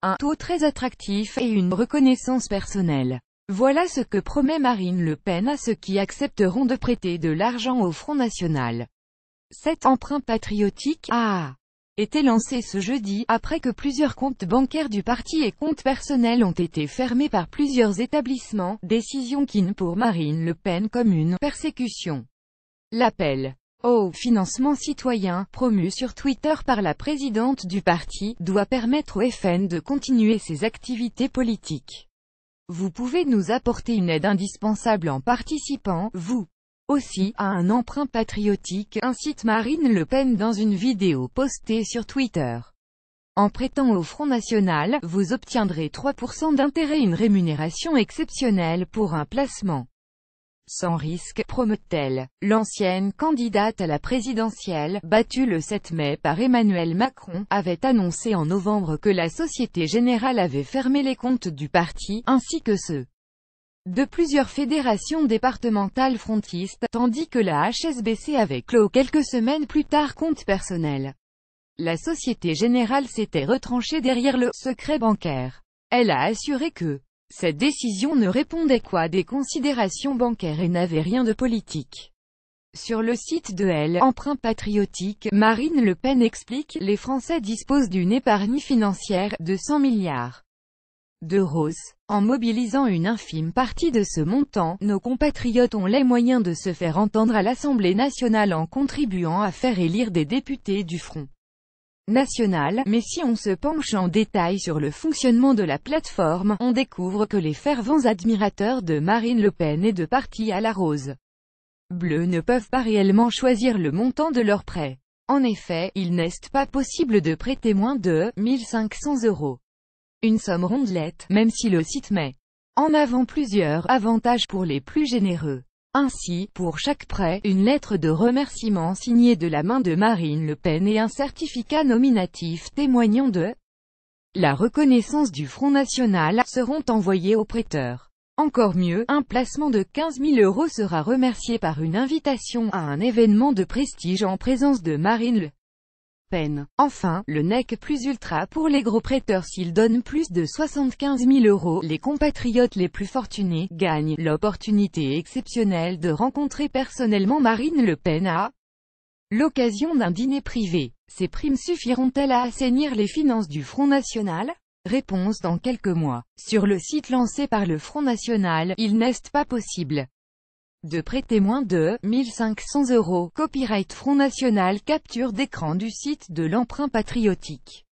un taux très attractif et une reconnaissance personnelle. Voilà ce que promet Marine Le Pen à ceux qui accepteront de prêter de l'argent au Front National. Cet emprunt patriotique a été lancé ce jeudi, après que plusieurs comptes bancaires du parti et comptes personnels ont été fermés par plusieurs établissements, décision qui pour Marine Le Pen comme une persécution. L'appel au financement citoyen, promu sur Twitter par la présidente du parti, doit permettre au FN de continuer ses activités politiques. Vous pouvez nous apporter une aide indispensable en participant, vous aussi, à un emprunt patriotique, incite Marine Le Pen dans une vidéo postée sur Twitter. En prêtant au Front National, vous obtiendrez 3% d'intérêt, une rémunération exceptionnelle pour un placement sans risque, promeut-elle. L'ancienne candidate à la présidentielle, battue le 7 mai par Emmanuel Macron, avait annoncé en novembre que la Société Générale avait fermé les comptes du parti, ainsi que ceux de plusieurs fédérations départementales frontistes, tandis que la HSBC avait clos quelques semaines plus tard compte personnel. La Société Générale s'était retranchée derrière le secret bancaire. Elle a assuré que cette décision ne répondait qu'à des considérations bancaires et n'avait rien de politique. Sur le site de Emprunt patriotique, Marine Le Pen explique: les Français disposent d'une épargne financière de 100 milliards d'euros. En mobilisant une infime partie de ce montant, nos compatriotes ont les moyens de se faire entendre à l'Assemblée nationale en contribuant à faire élire des députés du Front National. Mais si on se penche en détail sur le fonctionnement de la plateforme, on découvre que les fervents admirateurs de Marine Le Pen et de partis à la rose bleue ne peuvent pas réellement choisir le montant de leur prêt. En effet, il n'est pas possible de prêter moins de 1 500 €. Une somme rondelette, même si le site met en avant plusieurs avantages pour les plus généreux. Ainsi, pour chaque prêt, une lettre de remerciement signée de la main de Marine Le Pen et un certificat nominatif témoignant de la reconnaissance du Front National seront envoyés au prêteur. Encore mieux, un placement de 15 000 € sera remercié par une invitation à un événement de prestige en présence de Marine Le Pen. Enfin, le NEC plus ultra pour les gros prêteurs. S'ils donnent plus de 75 000 €, les compatriotes les plus fortunés gagnent l'opportunité exceptionnelle de rencontrer personnellement Marine Le Pen à l'occasion d'un dîner privé. Ces primes suffiront-elles à assainir les finances du Front National? Réponse dans quelques mois. Sur le site lancé par le Front National, il n'est pas possible de prêter moins de 1 500 €. Copyright Front National. Capture d'écran du site de l'emprunt patriotique.